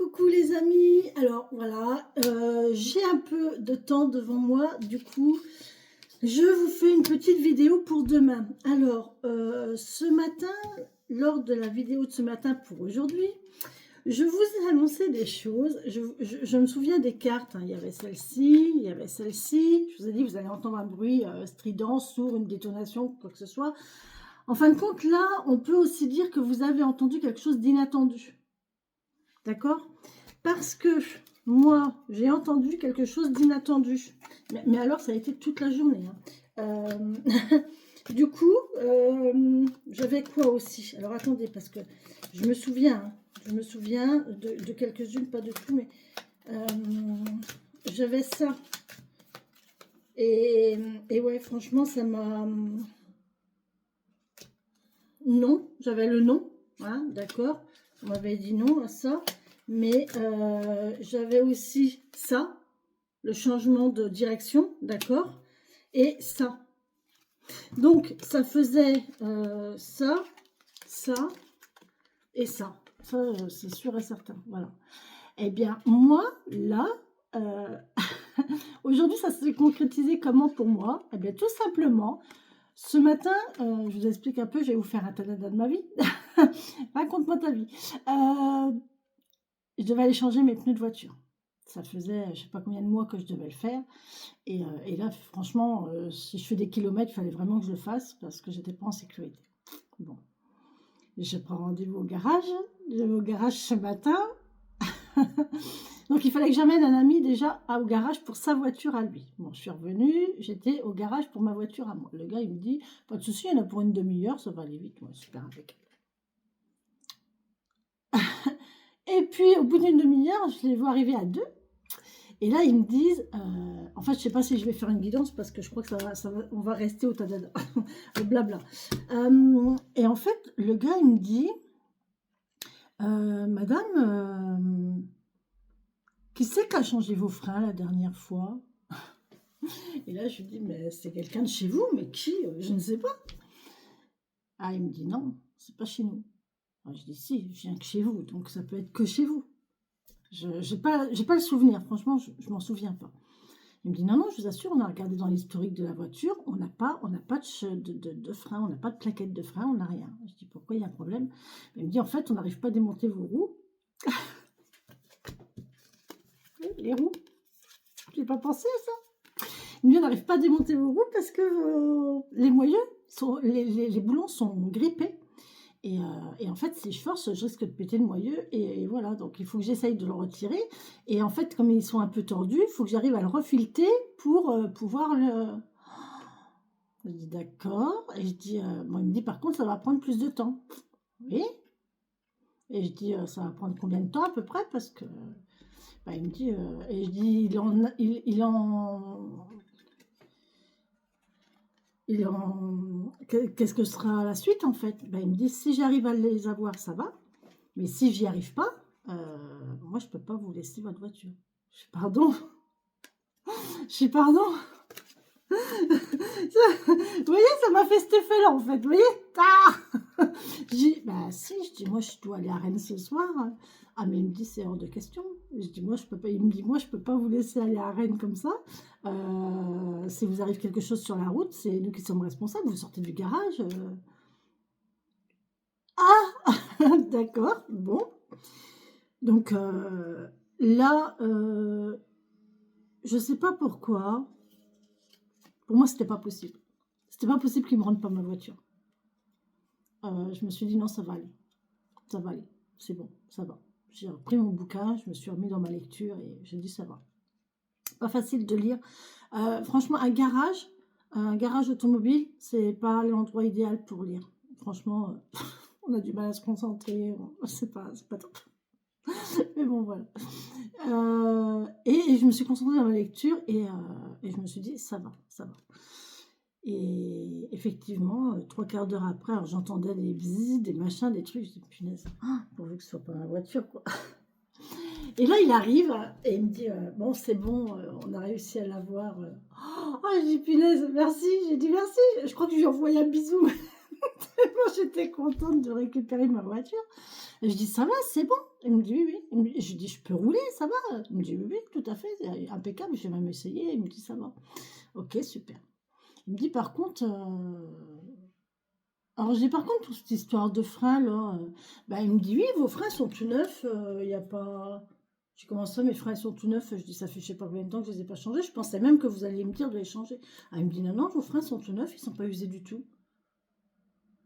Coucou les amis, alors voilà, j'ai un peu de temps devant moi, du coup je vous fais une petite vidéo pour demain. Alors ce matin, lors de la vidéo de ce matin pour aujourd'hui, je vous ai annoncé des choses. Je me souviens des cartes, hein. Il y avait celle-ci, il y avait celle-ci, je vous ai dit vous allez entendre un bruit strident, sourd, une détonation, quoi que ce soit. En fin de compte là, on peut aussi dire que vous avez entendu quelque chose d'inattendu. D'accord? Parce que moi, j'ai entendu quelque chose d'inattendu. Mais alors, ça a été toute la journée. Hein. Du coup, j'avais quoi aussi? Alors, attendez, parce que je me souviens, hein, de quelques-unes, pas de tout, mais j'avais ça. Et ouais, franchement, ça m'a... Non, j'avais le non, hein, d'accord? On m'avait dit non à ça. Mais j'avais aussi ça, le changement de direction, d'accord? Et ça. Donc, ça faisait ça, ça et ça. Ça, c'est sûr et certain. Voilà. Eh bien, moi, là, aujourd'hui, ça s'est concrétisé comment pour moi? Eh bien, tout simplement, ce matin, je vous explique un peu, je vais vous faire un tanada de ma vie. Raconte-moi ta vie. Je devais aller changer mes pneus de voiture. Ça faisait, je ne sais pas combien de mois que je devais le faire. Et là, franchement, si je fais des kilomètres, il fallait vraiment que je le fasse parce que j'étais pas en sécurité. Bon, je prends rendez-vous au garage. Je vais au garage ce matin. Donc, il fallait que j'amène un ami déjà au garage pour sa voiture à lui. Bon, je suis revenue, j'étais au garage pour ma voiture à moi. Le gars, il me dit, pas de souci, il y en a pour une demi-heure, ça va aller vite. Moi, super impeccable. Et puis, au bout d'une demi-heure, je les vois arriver à 2. Et là, ils me disent, en fait, je ne sais pas si je vais faire une guidance parce que je crois que on va rester au tadada, au blabla. Et en fait, le gars, il me dit, Madame, qui c'est qui a changé vos freins la dernière fois? Et là, je lui dis, mais c'est quelqu'un de chez vous, mais qui? Je ne sais pas. Ah, il me dit, non, c'est pas chez nous. Alors, je dis, si, je viens que chez vous, donc ça peut être que chez vous. Je n'ai pas le souvenir, franchement, je ne m'en souviens pas. Il me dit, non, non, je vous assure, on a regardé dans l'historique de la voiture, on n'a pas de frein, on n'a pas de plaquette de frein, on n'a rien. Je dis, pourquoi il y a un problème? Il me dit, en fait, on n'arrive pas à démonter vos roues. Les roues, je n'ai pas pensé à ça. Il me dit, on n'arrive pas à démonter vos roues parce que les moyeux, les boulons sont grippés. Et en fait, si je force, je risque de péter le moyeu. Et voilà, donc il faut que j'essaye de le retirer. Et en fait, comme ils sont un peu tordus, il faut que j'arrive à le refileter pour pouvoir le... Je dis d'accord. Et je dis, bon, il me dit, par contre, ça va prendre plus de temps. Oui. Et je dis, ça va prendre combien de temps à peu près? Parce que, bah, il me dit, et je dis, qu'est-ce que sera la suite en fait? Ben, il me dit si j'arrive à les avoir, ça va, mais si j'y arrive pas, moi je peux pas vous laisser votre voiture. Je dis pardon, je dis pardon. Vous voyez, ça m'a fait cet effet-là en fait, vous voyez? Ah, je dis bah si, je dis moi je dois aller à Rennes ce soir. Ah mais il me dit c'est hors de question. Je dis moi je peux pas. Il me dit moi je peux pas vous laisser aller à Rennes comme ça. Si vous arrive quelque chose sur la route, c'est nous qui sommes responsables. Vous sortez du garage. Ah, d'accord, bon. Donc là, je sais pas pourquoi. Pour moi, c'était pas possible. C'était pas possible qu'ils me rendent pas ma voiture. Je me suis dit non, ça va aller. Ça va aller. C'est bon, ça va. J'ai repris mon bouquin, je me suis remis dans ma lecture et j'ai dit ça va. Pas facile de lire. Franchement, un garage automobile, c'est pas l'endroit idéal pour lire. Franchement, on a du mal à se concentrer. C'est pas top. Mais bon, voilà. Et je me suis concentrée dans ma lecture et je me suis dit, ça va, ça va. Et effectivement, 3/4 d'heure après, alors j'entendais des bzzz, des machins, des trucs. Je dis, punaise, pourvu que ce soit pas ma voiture, quoi. Et là, il arrive et il me dit, bon, c'est bon, on a réussi à l'avoir. Je dis, punaise, merci. J'ai dit merci. Je crois que je lui ai envoyé un bisou. Tellement j'étais contente de récupérer ma voiture. Et je dis, ça va, c'est bon. Il me dit, oui, oui. Je dis, je peux rouler, ça va. Il me dit, oui, oui, tout à fait, c'est impeccable. J'ai même essayé. Il me dit, ça va. Ok, super. Il me dit, par contre, alors je dis, par contre, pour cette histoire de frein, là, bah, il me dit, oui, vos freins sont tout neufs. Il n'y a pas. J'ai commencé ça, mes freins sont tout neufs. Je dis, ça fait je sais pas combien de temps que je les ai pas changés. Je pensais même que vous alliez me dire de les changer. Ah, il me dit, non, non, vos freins sont tout neufs, ils sont pas usés du tout.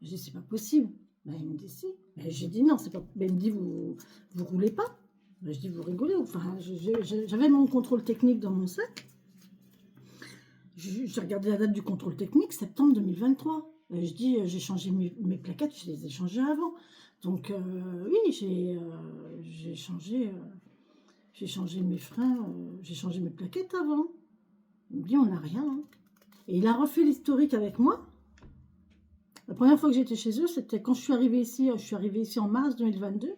Je dis, c'est pas possible. Ben, il me dit, si. Ben, j'ai dit, non, c'est pas. Ben, il me dit, vous roulez pas. Ben, je dis, vous rigolez. Enfin, j'avais mon contrôle technique dans mon sac. J'ai regardé la date du contrôle technique, septembre 2023. Je dis, j'ai changé mes plaquettes, je les ai changées avant. Donc, oui, j'ai changé mes freins, j'ai changé mes plaquettes avant. Il me dit, on n'a rien, hein. Et il a refait l'historique avec moi. La première fois que j'étais chez eux, c'était quand je suis arrivée ici. Je suis arrivée ici en mars 2022.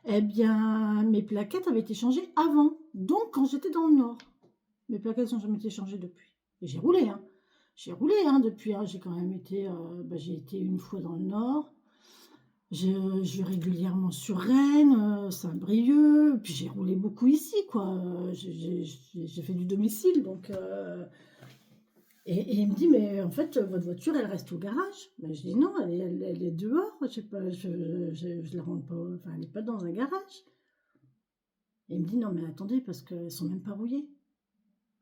Eh bien, mes plaquettes avaient été changées avant. Donc, quand j'étais dans le Nord. Mes plaquettes n'ont jamais été changées depuis. Et j'ai roulé, hein. J'ai roulé, hein, depuis. Hein. J'ai quand même été... j'ai été une fois dans le Nord. Je vais régulièrement sur Rennes, Saint-Brieuc. Puis j'ai roulé beaucoup ici, quoi. J'ai fait du domicile, donc... Et il me dit, mais en fait, votre voiture, elle reste au garage. Ben, je dis, non, elle est dehors. Je sais pas, je la rentre pas, enfin, elle n'est pas dans un garage. Et il me dit, non, mais attendez, parce qu'elles sont même pas rouillées.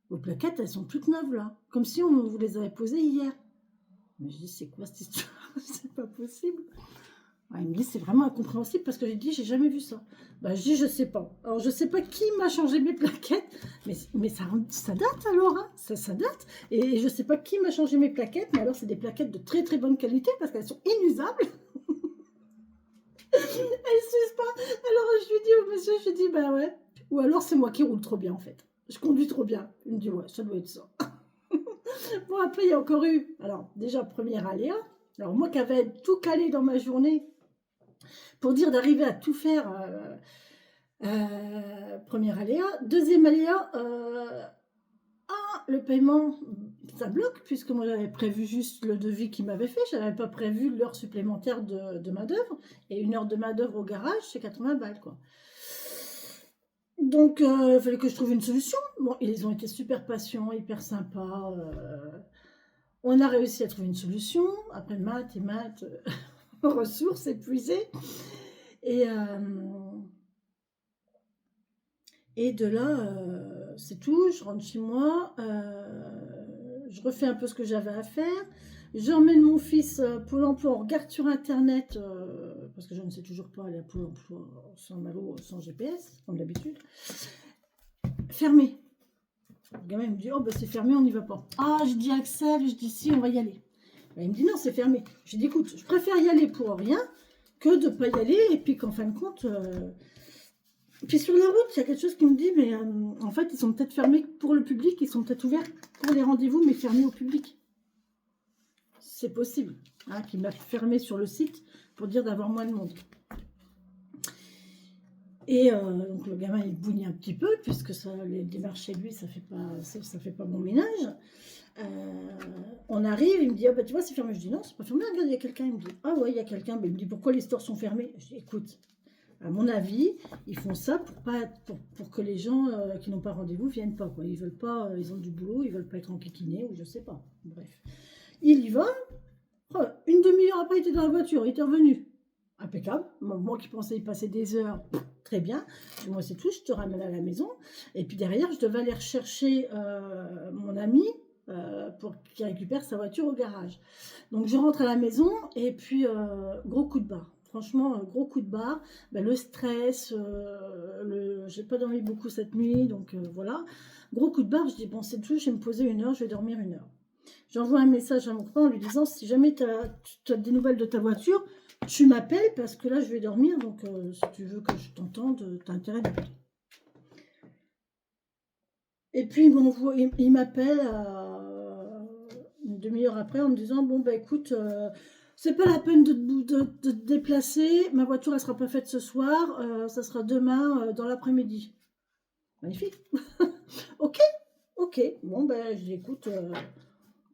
Vos plaquettes, elles sont toutes neuves, là. Comme si on vous les avait posées hier. Mais je dis, c'est quoi cette histoire? C'est pas possible. Ouais, il me dit, c'est vraiment incompréhensible parce que j'ai dit, j'ai jamais vu ça. Bah, je dis, je sais pas. Alors, je sais pas qui m'a changé mes plaquettes, mais ça date alors, hein, ça date. Et je sais pas qui m'a changé mes plaquettes, mais alors, c'est des plaquettes de très très bonne qualité parce qu'elles sont inusables. Elles s'usent pas. Alors, je lui dis au monsieur, je lui dis, bah ouais. Ou alors, c'est moi qui roule trop bien en fait. Je conduis trop bien. Il me dit, ouais, ça doit être ça. Bon, après, il y a encore eu, alors, déjà, premier aléa. Alors, moi qui avais tout calé dans ma journée, pour dire d'arriver à tout faire, premier aléa. Deuxième aléa, le paiement, ça bloque, puisque moi j'avais prévu juste le devis qu'il m'avait fait, je n'avais pas prévu l'heure supplémentaire de main d'œuvre, et une heure de main d'œuvre au garage, c'est 80 balles, quoi. Donc, il fallait que je trouve une solution. Bon, ils ont été super patients, hyper sympas. On a réussi à trouver une solution, après maths, ressources épuisées. Et de là, c'est tout. Je rentre chez moi. Je refais un peu ce que j'avais à faire. J'emmène mon fils Pôle emploi. On regarde sur Internet, parce que je ne sais toujours pas aller à Pôle emploi sans Malo, sans GPS, comme d'habitude. Fermé. Le gamin me dit, oh, bah, c'est fermé, on n'y va pas. Ah, je dis Axel, je dis si, on va y aller. Ben, il me dit, non, c'est fermé. Je dis, écoute, je préfère y aller pour rien que de ne pas y aller et puis qu'en fin de compte... Puis sur la route, il y a quelque chose qui me dit, mais en fait, ils sont peut-être fermés pour le public, ils sont peut-être ouverts pour les rendez-vous, mais fermés au public. C'est possible, hein, qu'il m'a fermé sur le site pour dire d'avoir moins de monde. Et donc le gamin, il bougne un petit peu, puisque ça, les démarches chez lui, ça fait pas bon ménage. On arrive, il me dit, ah bah tu vois, c'est fermé. Je dis, non, c'est pas fermé, regarde, il y a quelqu'un. Il me dit, ah ouais, il y a quelqu'un. Ben, il me dit, pourquoi les stores sont fermés? Je dis, écoute, à mon avis, ils font ça pour que les gens qui n'ont pas rendez-vous viennent pas, quoi. Ils veulent pas, ils ont du boulot, ils veulent pas être enquiquinés, ou je sais pas. Bref. Il y va. Oh, une demi-heure après, il était dans la voiture, il était revenu. Impeccable. Moi qui pensais y passer des heures, très bien. Moi, c'est tout, je te ramène à la maison. Et puis derrière, je devais aller rechercher mon ami pour qu'il récupère sa voiture au garage. Donc, je rentre à la maison et puis, gros coup de barre. Franchement, gros coup de barre. Ben, le stress, j'ai pas dormi beaucoup cette nuit, donc voilà. Gros coup de barre, je dis, bon, c'est tout, je vais me poser une heure, je vais dormir une heure. J'envoie un message à mon copain en lui disant, si jamais tu as des nouvelles de ta voiture, tu m'appelles parce que là, je vais dormir, donc si tu veux que je t'entende, tu as intérêt d'écouter. Et puis, il m'appelle une demi-heure après en me disant, bon, bah écoute, c'est pas la peine de te déplacer, ma voiture, elle sera pas faite ce soir, ça sera demain dans l'après-midi. Magnifique. Ok, bon, ben, je dis, écoute,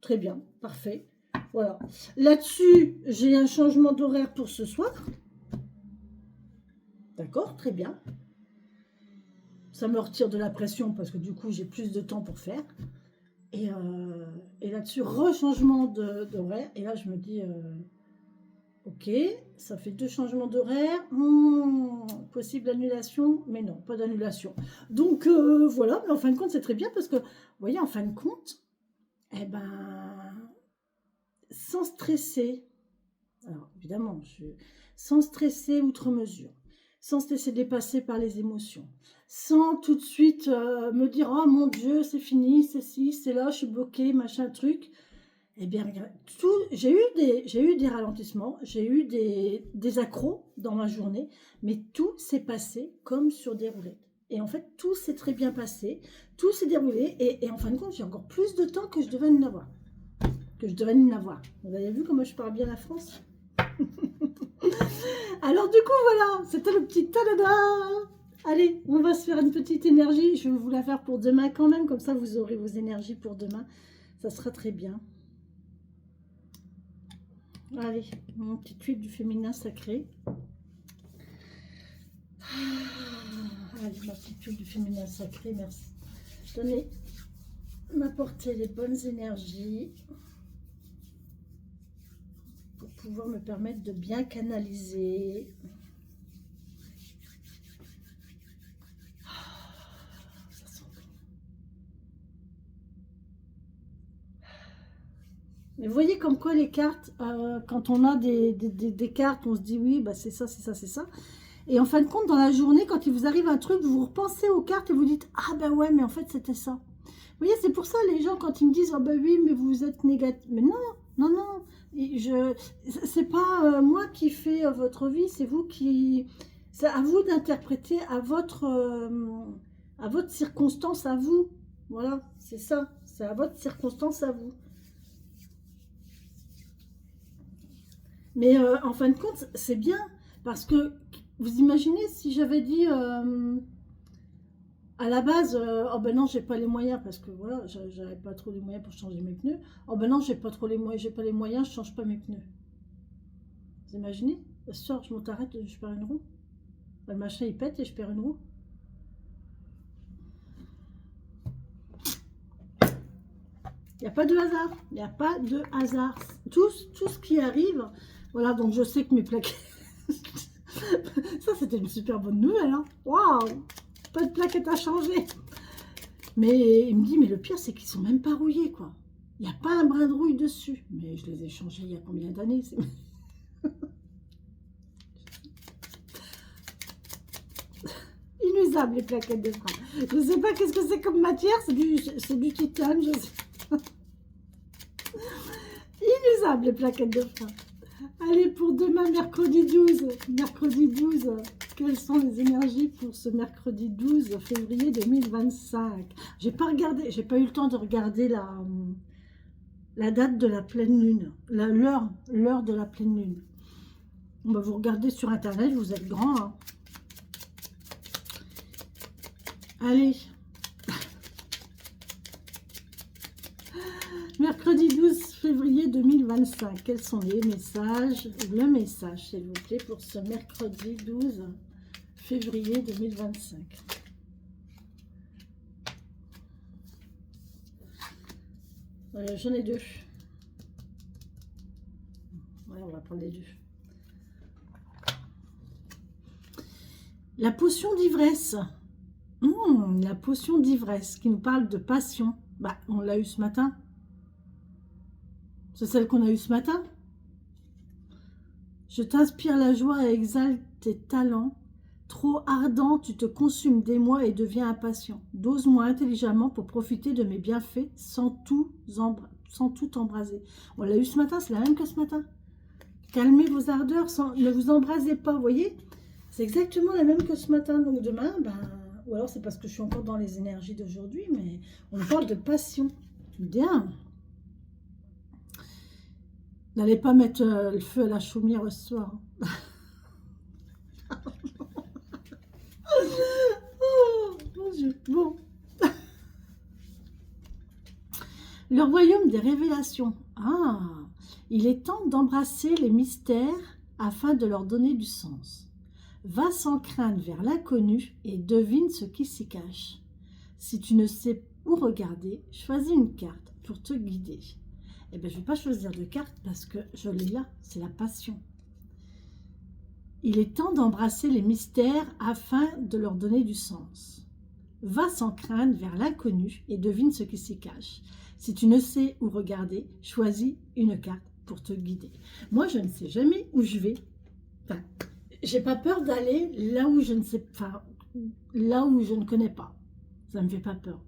très bien, parfait. Voilà. Là-dessus, j'ai un changement d'horaire pour ce soir. D'accord, très bien. Ça me retire de la pression parce que du coup, j'ai plus de temps pour faire. Et là-dessus, rechangement d'horaire. Et là, je me dis, ok, ça fait 2 changements d'horaire. Possible annulation, mais non, pas d'annulation. Donc voilà, mais en fin de compte, c'est très bien parce que, vous voyez, en fin de compte, eh ben, sans stresser, alors évidemment, sans stresser outre mesure, sans se laisser dépasser par les émotions, sans tout de suite me dire oh mon Dieu, c'est fini, c'est ci, c'est là, je suis bloquée, machin truc. Eh bien, j'ai eu des ralentissements, j'ai eu des accros dans ma journée, mais tout s'est passé comme sur des roulettes. Et en fait, tout s'est très bien passé, tout s'est déroulé, et en fin de compte, j'ai encore plus de temps que je devais en avoir. Vous avez vu comment je parle bien la France? Alors du coup, voilà, c'était le petit tadada. Allez, on va se faire une petite énergie. Je vais vous la faire pour demain quand même, comme ça vous aurez vos énergies pour demain. Ça sera très bien. Allez, mon petit huile du féminin sacré. Allez, ma petite huile du féminin sacré, merci. Donnez, m'apporter les bonnes énergies pour pouvoir me permettre de bien canaliser. Ça sent bon. Mais vous voyez comme quoi les cartes, quand on a des cartes, on se dit oui, bah c'est ça, c'est ça, c'est ça. Et en fin de compte, dans la journée, quand il vous arrive un truc, vous repensez aux cartes et vous dites « Ah ben ouais, mais en fait, c'était ça. » Vous voyez, c'est pour ça, les gens, quand ils me disent « Ah ben oui, mais vous êtes négatif. » Mais non, non, non. C'est pas moi qui fais votre vie, c'est vous qui... C'est à vous d'interpréter à votre circonstance, à vous. Voilà, c'est ça. C'est à votre circonstance, à vous. Mais en fin de compte, c'est bien parce que vous imaginez si j'avais dit à la base, oh ben non, j'ai pas les moyens parce que voilà, j'avais pas trop les moyens pour changer mes pneus. Oh ben non, j'ai pas trop les moyens, j'ai pas les moyens, je change pas mes pneus. Vous imaginez? Ce soir, je m'arrête, je perds une roue. Le machin il pète et je perds une roue. Il n'y a pas de hasard, il n'y a pas de hasard. Tout ce qui arrive, voilà, donc je sais que mes plaquettes... Ça, c'était une super bonne nouvelle, hein. Waouh! Pas de plaquettes à changer. Mais il me dit, mais le pire, c'est qu'ils sont même pas rouillés, quoi. Il n'y a pas un brin de rouille dessus. Mais je les ai changés il y a combien d'années? Inusable, les plaquettes de frein. Je ne sais pas qu'est-ce que c'est comme matière, c'est du titane, je sais. Inusable, les plaquettes de frein. Allez, pour demain, mercredi 12. Mercredi 12. Quelles sont les énergies pour ce mercredi 12 février 2025? J'ai pas regardé, j'ai pas eu le temps de regarder la date de la pleine lune, l'heure de la pleine lune. On va vous regarder sur internet, vous êtes grand, hein. Allez. Mercredi 12 février 2025. Quels sont les messages, le message, s'il vous plaît, pour ce mercredi 12 février 2025. J'en ai 2. Ouais, on va prendre les 2. La potion d'ivresse. La potion d'ivresse qui nous parle de passion. Bah, on l'a eu ce matin. C'est celle qu'on a eue ce matin. Je t'inspire la joie et exalte tes talents. Trop ardent, tu te consumes d'émoi et deviens impatient. Dose-moi intelligemment pour profiter de mes bienfaits sans tout embraser. On l'a eu ce matin, c'est la même que ce matin. Calmez vos ardeurs, ne vous embrasez pas, vous voyez? C'est exactement la même que ce matin. Donc demain, ben, ou alors c'est parce que je suis encore dans les énergies d'aujourd'hui, mais on parle de passion. Bien. N'allez pas mettre le feu à la chaumière ce soir. Oh, mon Dieu. Bon. Le royaume des révélations. Ah, il est temps d'embrasser les mystères afin de leur donner du sens. Va sans crainte vers l'inconnu et devine ce qui s'y cache. Si tu ne sais où regarder, choisis une carte pour te guider. Eh bien, je ne vais pas choisir de carte parce que je l'ai là, c'est la passion. Il est temps d'embrasser les mystères afin de leur donner du sens. Va sans crainte vers l'inconnu et devine ce qui s'y cache. Si tu ne sais où regarder, choisis une carte pour te guider. Moi, je ne sais jamais où je vais. Enfin, j'ai pas peur d'aller là où je ne sais, enfin, là où je ne connais pas. Ça me fait pas peur.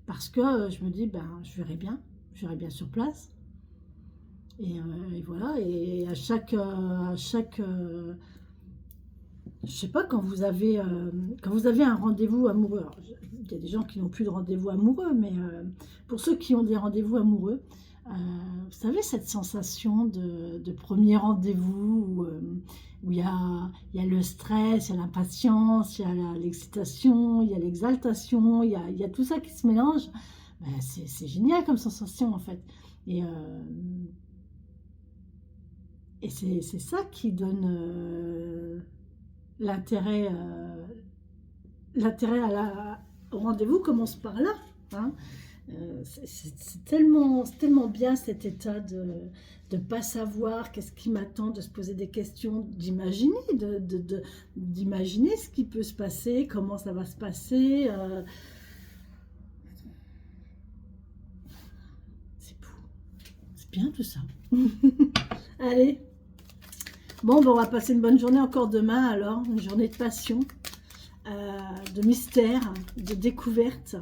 Parce que je me dis, ben, je verrai bien sur place. Et voilà, et à chaque je sais pas, quand vous avez un rendez-vous amoureux, alors, il y a des gens qui n'ont plus de rendez-vous amoureux, mais pour ceux qui ont des rendez-vous amoureux, vous savez, cette sensation de premier rendez-vous où il y a le stress, il y a l'impatience, il y a l'excitation, il y a l'exaltation, il y a tout ça qui se mélange. Ben, c'est génial comme sensation en fait. Et c'est ça qui donne l'intérêt au rendez-vous commence par là. Hein. C'est tellement bien cet état de ne pas savoir qu'est-ce qui m'attend, de se poser des questions, d'imaginer, d'imaginer ce qui peut se passer, comment ça va se passer. C'est beau. C'est bien tout ça. Allez. Bon, ben on va passer une bonne journée encore demain alors, une journée de passion, de mystère, de découverte,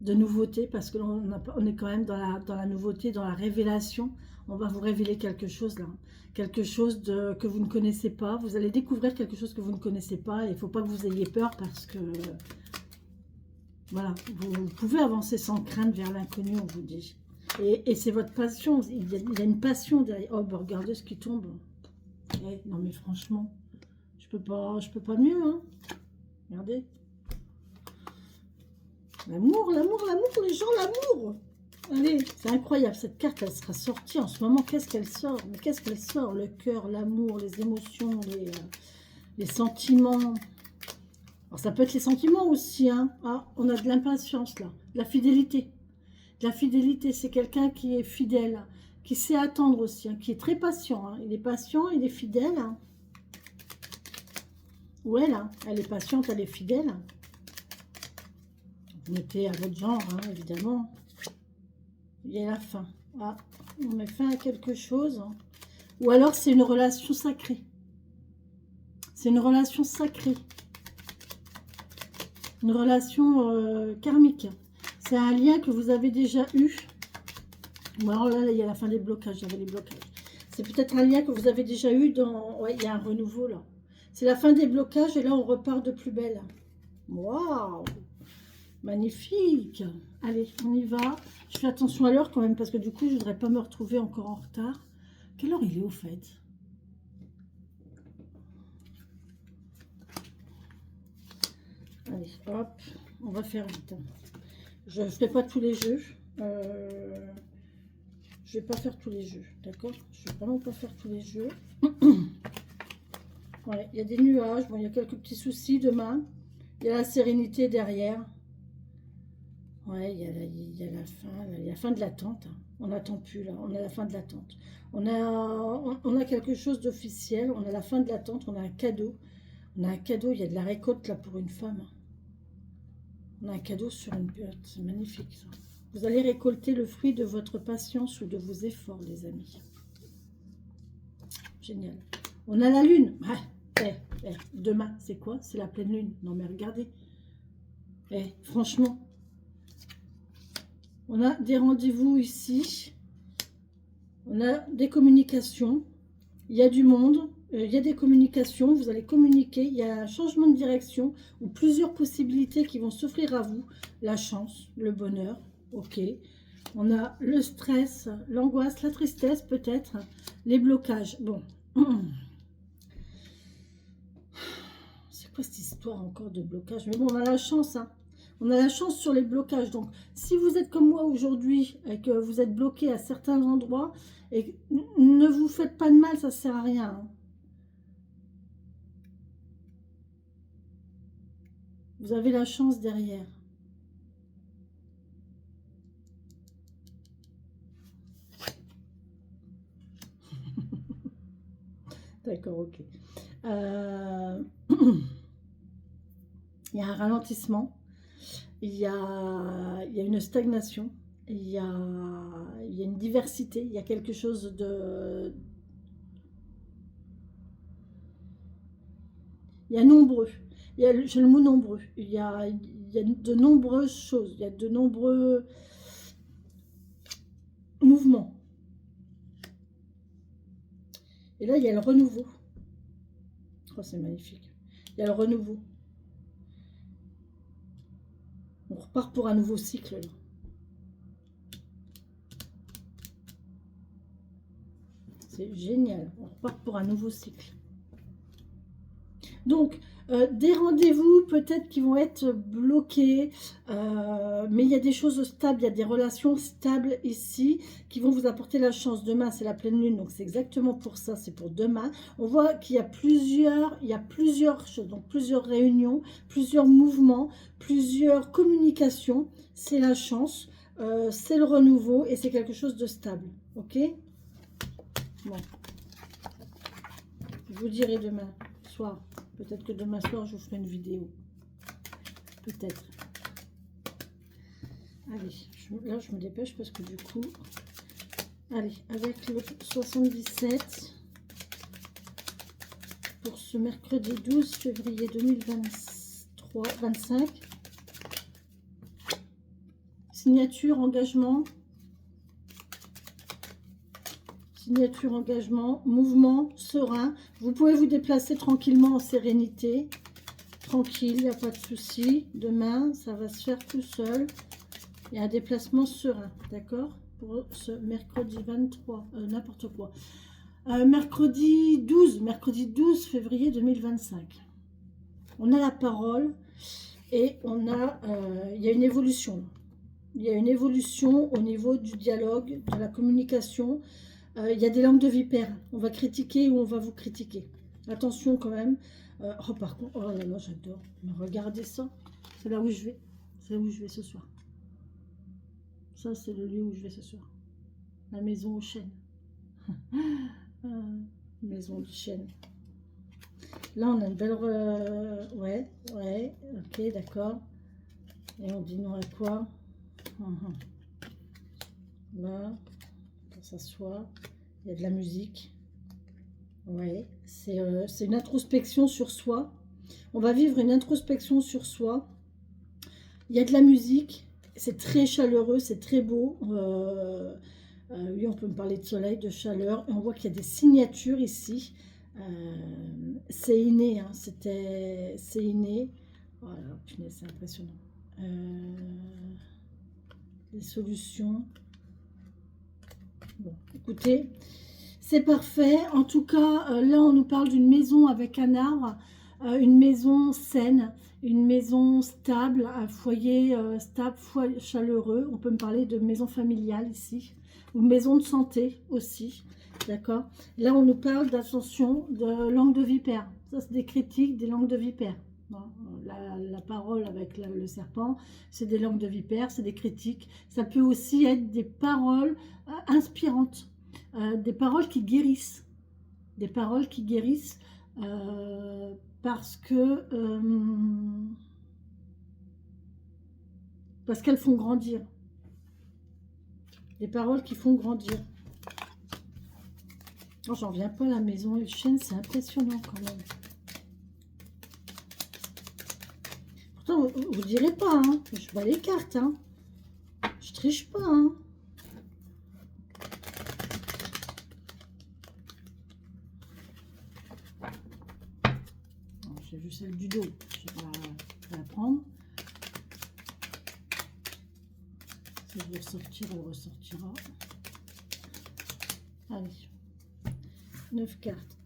de nouveauté, parce que là, on est quand même dans la nouveauté, dans la révélation. On va vous révéler quelque chose là, quelque chose que vous ne connaissez pas. Vous allez découvrir quelque chose que vous ne connaissez pas et il ne faut pas que vous ayez peur parce que, voilà, vous pouvez avancer sans crainte vers l'inconnu, on vous dit. Et c'est votre passion, il y a une passion derrière. Oh, bah regardez ce qui tombe. Non mais franchement, je peux pas mieux, hein. Regardez. L'amour, les gens, l'amour. Allez, c'est incroyable, cette carte, elle sera sortie en ce moment. Qu'est-ce qu'elle sort? Mais qu'est-ce qu'elle sort? Le cœur, l'amour, les émotions, les sentiments. Alors ça peut être les sentiments aussi, hein. Ah, on a de l'impatience là, de la fidélité. La fidélité, c'est quelqu'un qui est fidèle, qui sait attendre aussi, hein, qui est très patient. Hein. Il est patient, il est fidèle. Hein. Ou elle, hein, elle est patiente, elle est fidèle. Vous mettez à votre genre, hein, évidemment. Il y a la fin. Ah, on met fin à quelque chose. Hein. Ou alors, c'est une relation sacrée. C'est une relation sacrée. Une relation karmique. C'est un lien que vous avez déjà eu. Bon, alors là, il y a la fin des blocages. J'avais les blocages. C'est peut-être un lien que vous avez déjà eu dans... Ouais, il y a un renouveau là. C'est la fin des blocages et là, on repart de plus belle. Waouh! Magnifique! Allez, on y va. Je fais attention à l'heure quand même parce que du coup, je ne voudrais pas me retrouver encore en retard. Quelle heure il est au fait? Allez, hop. On va faire vite. Je ne fais pas tous les jeux. Je vais pas faire tous les jeux, d'accord? Je vais vraiment pas faire tous les jeux. Ouais, il y a des nuages. Bon, il y a quelques petits soucis demain. Il y a la sérénité derrière. Ouais, il y a la fin de l'attente. Hein. On n'attend plus là. On a la fin de l'attente. On a quelque chose d'officiel. On a la fin de l'attente. On a un cadeau. On a un cadeau. Il y a de la récolte là pour une femme. On a un cadeau sur une période. C'est magnifique ça. Vous allez récolter le fruit de votre patience ou de vos efforts, les amis. Génial. On a la lune. Demain, c'est quoi? C'est la pleine lune. Non, mais regardez. Franchement, on a des rendez-vous ici. On a des communications. Il y a du monde. Il y a des communications. Vous allez communiquer. Il y a un changement de direction ou plusieurs possibilités qui vont s'offrir à vous. La chance, le bonheur. Ok. On a le stress, l'angoisse, la tristesse peut-être. Les blocages. Bon. C'est quoi cette histoire encore de blocage? Mais bon, on a la chance, hein. On a la chance sur les blocages. Donc, si vous êtes comme moi aujourd'hui et que vous êtes bloqué à certains endroits, et ne vous faites pas de mal, ça ne sert à rien. Hein. Vous avez la chance derrière. D'accord, ok. Il y a un ralentissement, il y a une stagnation, il y a une diversité, il y a quelque chose de... Il y a nombreux. J'ai le mot nombreux. Il y a de nombreuses choses. Il y a de nombreux mouvements. Et là, il y a le renouveau. Oh, c'est magnifique. Il y a le renouveau. On repart pour un nouveau cycle. Là. C'est génial. On repart pour un nouveau cycle. Donc, des rendez-vous peut-être qui vont être bloqués, mais il y a des choses stables, il y a des relations stables ici qui vont vous apporter la chance. Demain, c'est la pleine lune, donc c'est exactement pour ça, c'est pour demain. On voit qu'il y a plusieurs choses, donc plusieurs réunions, plusieurs mouvements, plusieurs communications. C'est la chance, c'est le renouveau et c'est quelque chose de stable. Ok? Bon. Je vous dirai demain soir. Peut-être que demain soir, je vous ferai une vidéo. Peut-être. Allez, là, je me dépêche parce que du coup... Allez, avec le 77, pour ce mercredi 12 février 2023-25. Signature, engagement. Signature, engagement, mouvement, serein. Vous pouvez vous déplacer tranquillement en sérénité. Tranquille, il n'y a pas de souci. Demain, ça va se faire tout seul. Il y a un déplacement serein, d'accord? Pour ce mercredi 23, n'importe quoi. Mercredi 12 février 2025. On a la parole et il y a une évolution. Il y a une évolution au niveau du dialogue, de la communication. Il y a des langues de vipère. On va critiquer ou on va vous critiquer. Attention quand même. Oh, par contre, oh là là, j'adore. Regardez ça. C'est là où je vais. C'est là où je vais ce soir. Ça, c'est le lieu où je vais ce soir. La maison aux chênes. Maison de chêne. Là, on a une belle... Ouais, ok, d'accord. Et on dit non à quoi? Là, pour s'asseoir. Il y a de la musique. Ouais, c'est une introspection sur soi. On va vivre une introspection sur soi. Il y a de la musique. C'est très chaleureux, c'est très beau. Oui, on peut me parler de soleil, de chaleur. Et on voit qu'il y a des signatures ici. C'est inné, hein, c'est inné. Voilà, punaise, c'est impressionnant. Les solutions. Bon, écoutez, c'est parfait. En tout cas, là, on nous parle d'une maison avec un arbre, une maison saine, une maison stable, un foyer stable, chaleureux. On peut me parler de maison familiale ici, ou maison de santé aussi. D'accord. Là, on nous parle d'attention, de langue de vipère. Ça, c'est des critiques, des langues de vipère. La parole avec le serpent, c'est des langues de vipère, c'est des critiques. Ça peut aussi être des paroles inspirantes, des paroles qui guérissent. Des paroles qui guérissent parce qu'elles font grandir. Des paroles qui font grandir. Oh, j'en viens pas à la maison et le chêne, c'est impressionnant quand même. Pourtant, vous direz pas, hein, je bats les cartes, hein. Je triche pas, hein. J'ai vu celle du dos, je vais la prendre. Si je vais ressortir, elle ressortira. Allez. 9 cartes.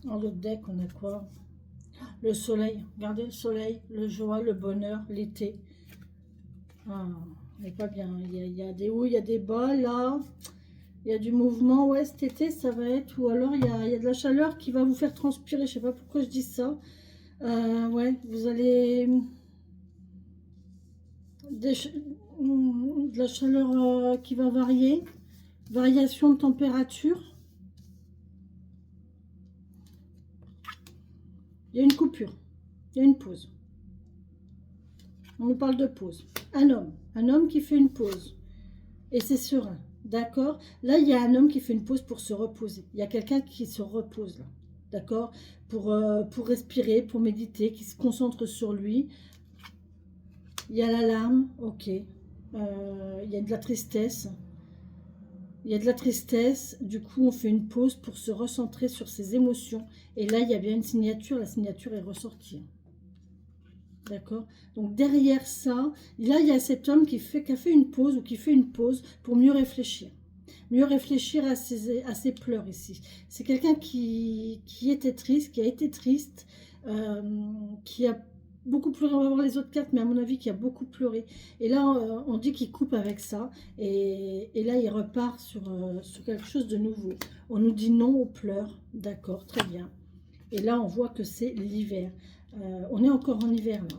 Dans l'autre deck, on a quoi? Le soleil. Regardez le soleil, le joie, le bonheur, l'été. Ah, on n'est pas bien. Il y a des hauts, il y a des bas, là. Il y a du mouvement. Ouais, cet été, ça va être... Ou alors, il y a de la chaleur qui va vous faire transpirer. Je sais pas pourquoi je dis ça. Ouais, vous allez... de la chaleur qui va varier. Variation de température. Il y a une coupure. Il y a une pause. On nous parle de pause. Un homme qui fait une pause. Et c'est serein. D'accord? Là, il y a un homme qui fait une pause pour se reposer. Il y a quelqu'un qui se repose là. D'accord? Pour respirer, pour méditer, qui se concentre sur lui. Il y a l'alarme. Ok. Il y a de la tristesse. Il y a de la tristesse. Du coup, on fait une pause pour se recentrer sur ses émotions. Et là, il y a bien une signature. La signature est ressortie. D'accord? Donc derrière ça, là il y a cet homme qui a fait une pause ou qui fait une pause pour mieux réfléchir. Mieux réfléchir à ses pleurs ici. C'est quelqu'un qui était triste, qui a été triste, qui a beaucoup pleuré. On va voir les autres cartes, mais à mon avis qui a beaucoup pleuré. Et là on dit qu'il coupe avec ça. Et là il repart sur quelque chose de nouveau. On nous dit non aux pleurs. D'accord, très bien. Et là on voit que c'est l'hiver. On est encore en hiver là.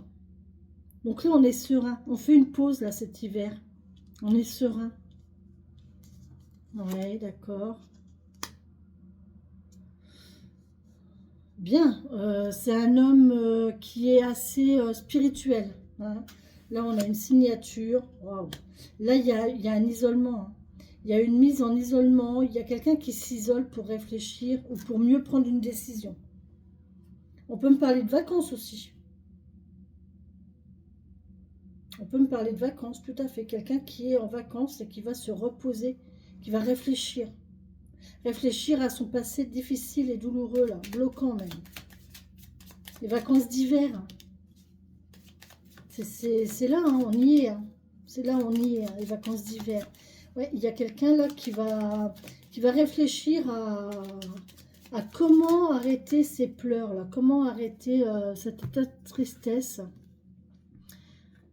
Donc là, on est serein. On fait une pause là cet hiver. On est serein. Ouais, d'accord. Bien. C'est un homme qui est assez spirituel. Hein. Là, on a une signature. Wow. Là, il y a un isolement. Hein. Il y a une mise en isolement. Il y a quelqu'un qui s'isole pour réfléchir ou pour mieux prendre une décision. On peut me parler de vacances aussi. On peut me parler de vacances, tout à fait. Quelqu'un qui est en vacances et qui va se reposer, qui va réfléchir. Réfléchir à son passé difficile et douloureux, là, bloquant même. Les vacances d'hiver. C'est là, hein, on y est. Hein. C'est là, on y est, hein, les vacances d'hiver. Ouais, il y a quelqu'un là qui va réfléchir à comment arrêter ces pleurs, là, comment arrêter cet état de tristesse.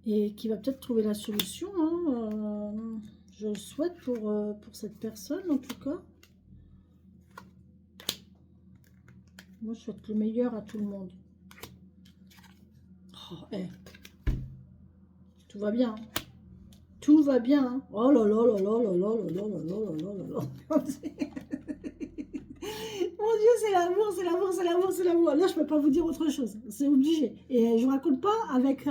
Et qui va peut-être trouver la solution. Hein, je le souhaite pour cette personne, en tout cas. Moi, je souhaite le meilleur à tout le monde. Oh, tout va bien. Tout va bien. Hein. Oh là là là là là là là là là là là là. Mon Dieu, c'est l'amour, c'est l'amour, c'est l'amour, c'est l'amour. Là, je ne peux pas vous dire autre chose. C'est obligé. Et je ne raconte pas avec...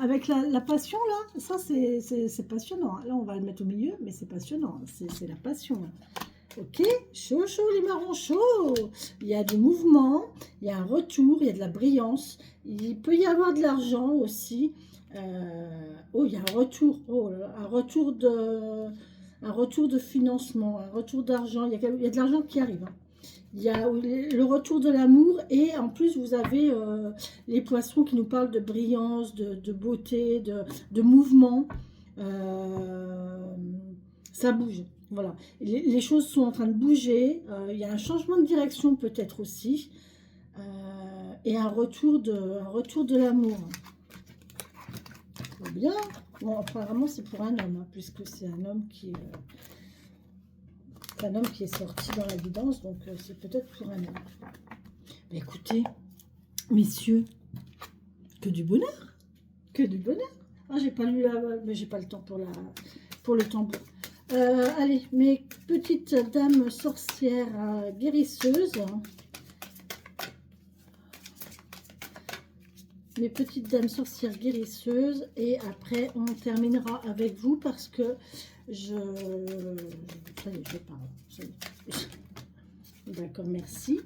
Avec la passion, là, ça c'est passionnant. Là, on va le mettre au milieu, mais c'est passionnant. C'est la passion. Ok, chaud, chaud, les marrons chauds. Il y a du mouvement, il y a un retour, il y a de la brillance. Il peut y avoir de l'argent aussi. Oh, il y a un retour. Oh, un retour de financement, un retour d'argent. Il y a de l'argent qui arrive. Hein. Il y a le retour de l'amour et en plus vous avez les poissons qui nous parlent de brillance, de beauté, de mouvement. Ça bouge, voilà. Les choses sont en train de bouger. Il y a un changement de direction peut-être aussi et un retour de l'amour. Bien. Bon, apparemment c'est pour un homme hein, puisque c'est un homme qui est sorti dans la guidance, donc c'est peut-être pour un homme. Mais écoutez, messieurs, que du bonheur, que du bonheur. Ah, j'ai pas lu mais j'ai pas le temps pour le tambour. Allez, mes petites dames sorcières guérisseuses. Mes petites dames sorcières guérisseuses. Et après, on terminera avec vous parce que ça y est, je parle. D'accord, merci.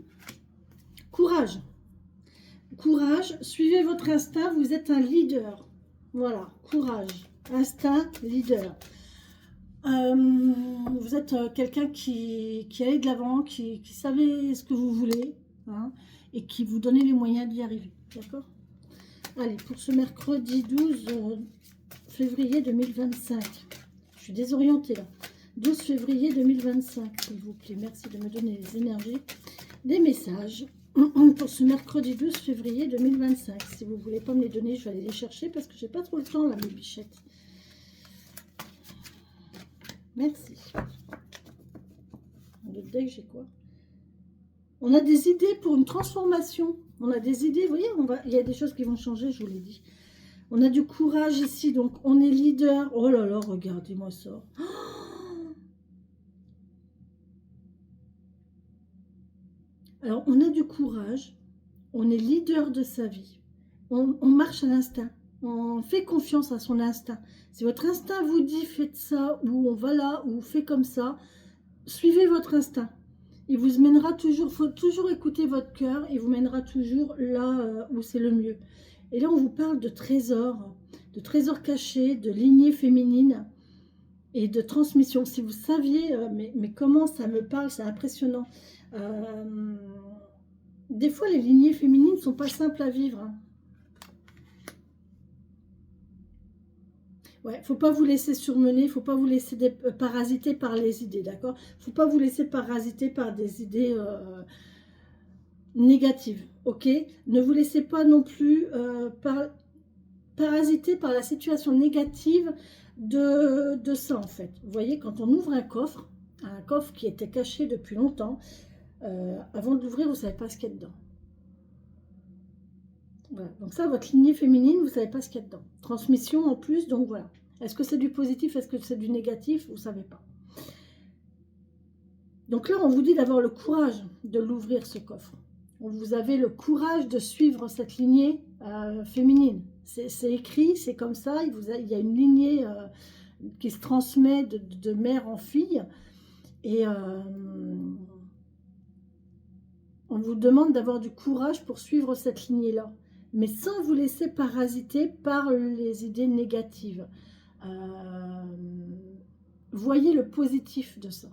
Courage. Courage, suivez votre instinct, vous êtes un leader. Voilà, courage, instinct, leader. Vous êtes quelqu'un qui allait de l'avant, qui savait ce que vous voulez, hein, et qui vous donnait les moyens d'y arriver. D'accord? Allez, pour ce mercredi 12 février 2025. Je suis désorientée là. 12 février 2025, s'il vous plaît. Merci de me donner les énergies des messages pour ce mercredi 12 février 2025. Si vous ne voulez pas me les donner, je vais aller les chercher parce que j'ai pas trop le temps là, mes bichettes. Merci. Le deck, j'ai quoi? On a des idées pour une transformation. On a des idées, vous voyez, il y a des choses qui vont changer, je vous l'ai dit. On a du courage ici, donc on est leader. Oh là là, regardez-moi ça. Alors, on a du courage, on est leader de sa vie, on marche à l'instinct, on fait confiance à son instinct. Si votre instinct vous dit faites ça, ou on va là, ou fait comme ça, suivez votre instinct. Il vous mènera toujours, il faut toujours écouter votre cœur, il vous mènera toujours là où c'est le mieux. Et là, on vous parle de trésors cachés, de lignées féminines et de transmission. Si vous saviez, mais comment ça me parle, c'est impressionnant. Des fois, les lignées féminines ne sont pas simples à vivre. Hein. Ouais, faut pas vous laisser surmener, faut pas vous laisser parasiter par les idées, d'accord? Faut pas vous laisser parasiter par des idées négatives, ok? Ne vous laissez pas non plus parasiter par la situation négative de ça, en fait. Vous voyez, quand on ouvre un coffre qui était caché depuis longtemps, avant de l'ouvrir, vous ne savez pas ce qu'il y a dedans. Voilà. Donc ça, votre lignée féminine, vous ne savez pas ce qu'il y a dedans. Transmission en plus, donc voilà. Est-ce que c'est du positif, est-ce que c'est du négatif? Vous ne savez pas. Donc là, on vous dit d'avoir le courage de l'ouvrir, ce coffre. Vous avez le courage de suivre cette lignée féminine. C'est écrit, c'est comme ça. Il y a une lignée qui se transmet de mère en fille. Et on vous demande d'avoir du courage pour suivre cette lignée-là, mais sans vous laisser parasiter par les idées négatives. Voyez le positif de ça.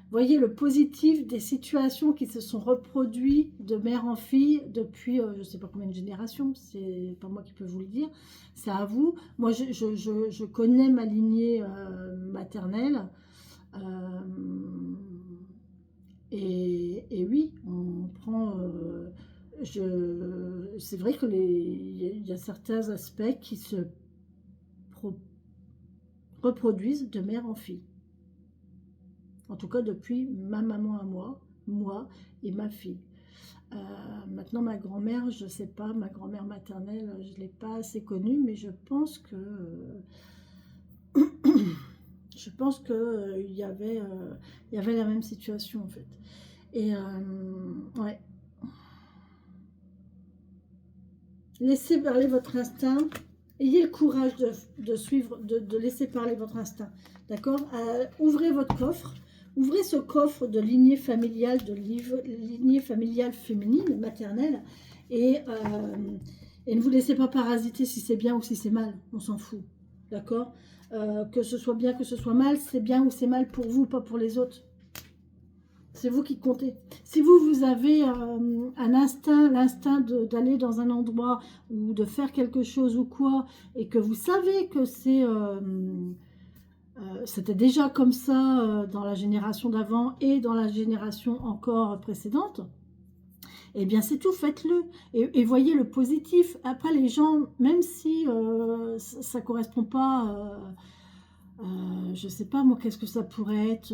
Voyez le positif des situations qui se sont reproduites de mère en fille depuis je ne sais pas combien de générations, c'est pas moi qui peux vous le dire, c'est à vous. Moi, je connais ma lignée maternelle. Et oui, on prend. C'est vrai que il y a certains aspects qui se reproduisent de mère en fille. En tout cas, depuis ma maman à moi et ma fille. Maintenant, ma grand-mère, je ne sais pas, ma grand-mère maternelle, je ne l'ai pas assez connue, mais je pense que il y avait la même situation en fait. Et ouais. Laissez parler votre instinct. Ayez le courage de suivre, de laisser parler votre instinct. D'accord? Ouvrez votre coffre. Ouvrez ce coffre de lignée familiale, lignée familiale féminine, maternelle. Et ne vous laissez pas parasiter si c'est bien ou si c'est mal. On s'en fout. D'accord? Que ce soit bien, que ce soit mal, c'est bien ou c'est mal pour vous, pas pour les autres. C'est vous qui comptez. Si vous avez un instinct, l'instinct d'aller dans un endroit ou de faire quelque chose ou quoi, et que vous savez que c'était déjà comme ça dans la génération d'avant et dans la génération encore précédente, eh bien c'est tout, faites-le. Et voyez le positif. Après, les gens, même si ça ne correspond pas, je ne sais pas moi, qu'est-ce que ça pourrait être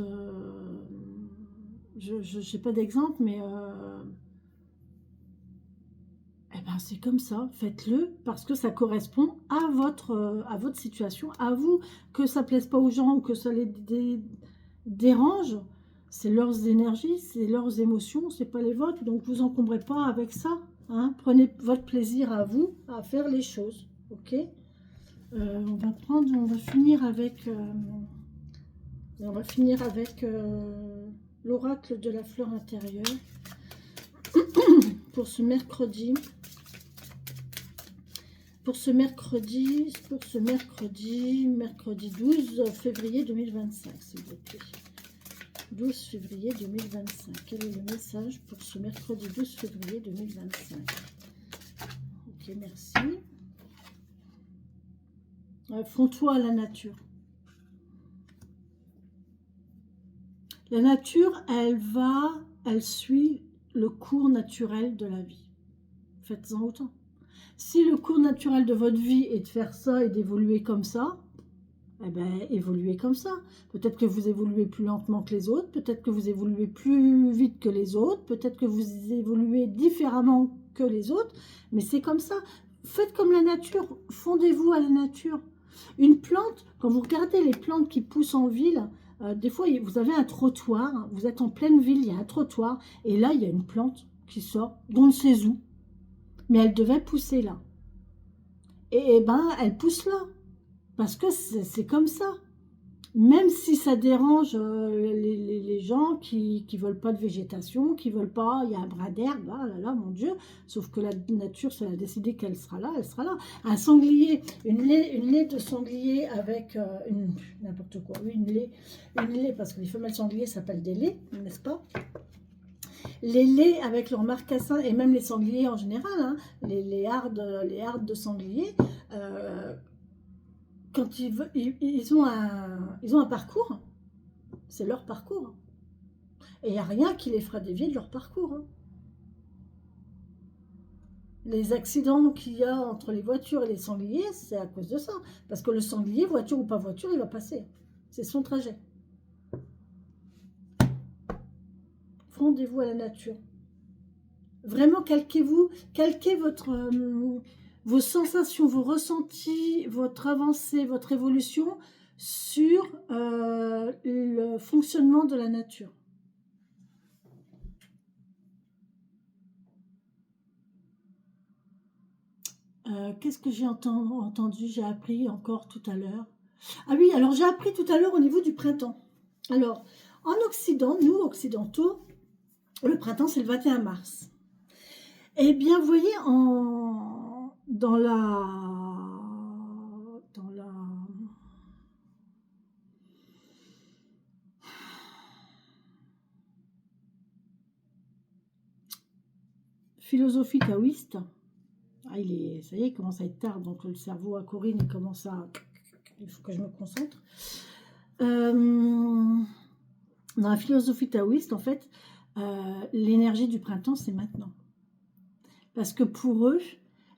je n'ai pas d'exemple, mais eh ben, c'est comme ça. Faites-le parce que ça correspond à votre situation, à vous. Que ça ne plaise pas aux gens ou que ça les dérange, c'est leurs énergies, c'est leurs émotions, c'est pas les vôtres. Donc, vous encombrez pas avec ça. Hein. Prenez votre plaisir à vous, à faire les choses. Ok, on va finir avec... l'oracle de la fleur intérieure pour ce mercredi. Mercredi 12 février 2025, s'il vous plaît. 12 février 2025. Quel est le message pour ce mercredi 12 février 2025? Ok, merci. Affronte-toi à la nature. La nature, elle va elle suit le cours naturel de la vie. Faites-en autant. Si le cours naturel de votre vie est de faire ça et d'évoluer comme ça, eh bien, évoluez comme ça. Peut-être que vous évoluez plus lentement que les autres, peut-être que vous évoluez plus vite que les autres, peut-être que vous évoluez différemment que les autres, mais c'est comme ça. Faites comme la nature, fondez-vous à la nature. Une plante, quand vous regardez les plantes qui poussent en ville, des fois vous avez un trottoir, vous êtes en pleine ville, il y a un trottoir, et là il y a une plante qui sort, d'on ne sait où, mais elle devait pousser là. Et ben, elle pousse là. Parce que c'est comme ça. Même si ça dérange les gens qui ne veulent pas de végétation, qui veulent pas, il y a un bras d'herbe, ah là là, mon Dieu, sauf que la nature, si elle a décidé qu'elle sera là, elle sera là. Un sanglier, une lait de sanglier avec n'importe quoi, oui, une lait, parce que les femelles sangliers s'appellent des laits, n'est-ce pas? Les laits avec leur marcassin, et même les sangliers en général, hein, les hardes de sanglier, quand ils ont un parcours, c'est leur parcours. Et il n'y a rien qui les fera dévier de leur parcours. Hein. Les accidents qu'il y a entre les voitures et les sangliers, c'est à cause de ça. Parce que le sanglier, voiture ou pas voiture, il va passer. C'est son trajet. Fondez-vous à la nature. Vraiment, calquez vos sensations, vos ressentis, votre avancée, votre évolution sur le fonctionnement de la nature. Qu'est-ce que j'ai entendu, j'ai appris encore tout à l'heure. Ah oui, alors j'ai appris tout à l'heure au niveau du printemps. Alors, en Occident, nous occidentaux, le printemps c'est le 21 mars. Eh bien, vous voyez, dans la philosophie taoïste, ça y est, il commence à être tard, donc le cerveau à Corinne, il faut que je me concentre. Dans la philosophie taoïste, en fait, l'énergie du printemps, c'est maintenant. Parce que pour eux,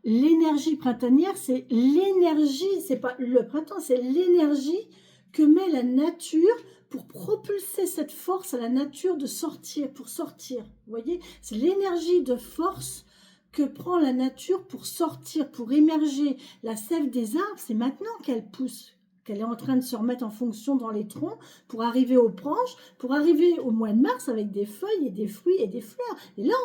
l'énergie printanière, c'est l'énergie, c'est pas le printemps, c'est l'énergie que met la nature pour propulser cette force à la nature de sortir, pour sortir. Vous voyez, c'est l'énergie de force que prend la nature pour sortir, pour émerger. La sève des arbres, c'est maintenant qu'elle pousse, qu'elle est en train de se remettre en fonction dans les troncs pour arriver aux branches, pour arriver au mois de mars avec des feuilles et des fruits et des fleurs. Et là,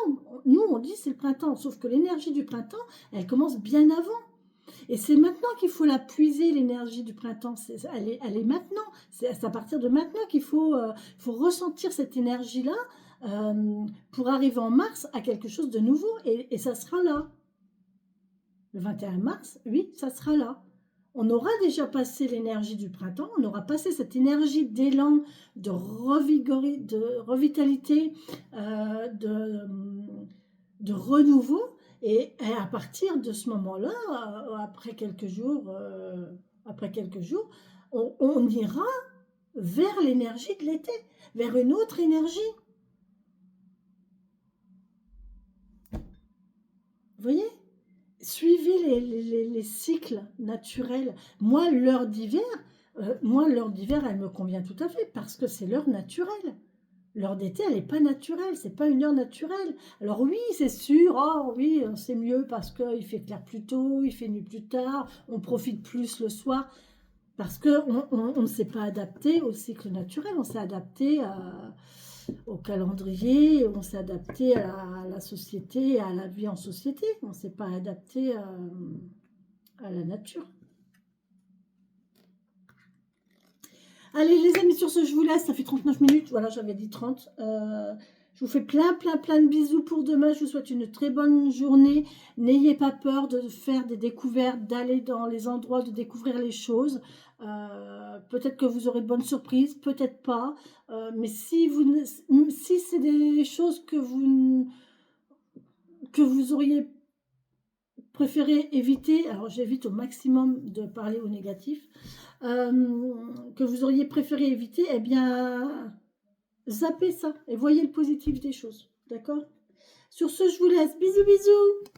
nous, on dit c'est le printemps, sauf que l'énergie du printemps, elle commence bien avant. Et c'est maintenant qu'il faut la puiser, l'énergie du printemps. Elle est maintenant. C'est à partir de maintenant qu'il faut ressentir cette énergie-là pour arriver en mars à quelque chose de nouveau. Et ça sera là. Le 21 mars, oui, ça sera là. On aura déjà passé l'énergie du printemps, on aura passé cette énergie d'élan, de revitalité, de renouveau. Et à partir de ce moment-là, après quelques jours, on ira vers l'énergie de l'été, vers une autre énergie. Vous voyez ? Suivez les cycles naturels. Moi, l'heure d'hiver, elle me convient tout à fait parce que c'est l'heure naturelle. L'heure d'été, elle n'est pas naturelle, c'est pas une heure naturelle. Alors oui, c'est sûr, oh oui, c'est mieux parce qu'il fait clair plus tôt, il fait nuit plus tard, on profite plus le soir, parce qu'on ne s'est pas adapté au cycle naturel, on s'est adapté au calendrier, on s'est adapté à la société, à la vie en société, on ne s'est pas adapté à la nature. Allez les amis, sur ce je vous laisse, ça fait 39 minutes, voilà j'avais dit 30. Je vous fais plein de bisous pour demain, je vous souhaite une très bonne journée. N'ayez pas peur de faire des découvertes, d'aller dans les endroits, de découvrir les choses. Peut-être que vous aurez de bonnes surprises, peut-être pas. Mais si c'est des choses que vous auriez préféré éviter, alors j'évite au maximum de parler au négatif, que vous auriez préféré éviter, eh bien, zappez ça et voyez le positif des choses. D'accord? Sur ce, je vous laisse. Bisous, bisous!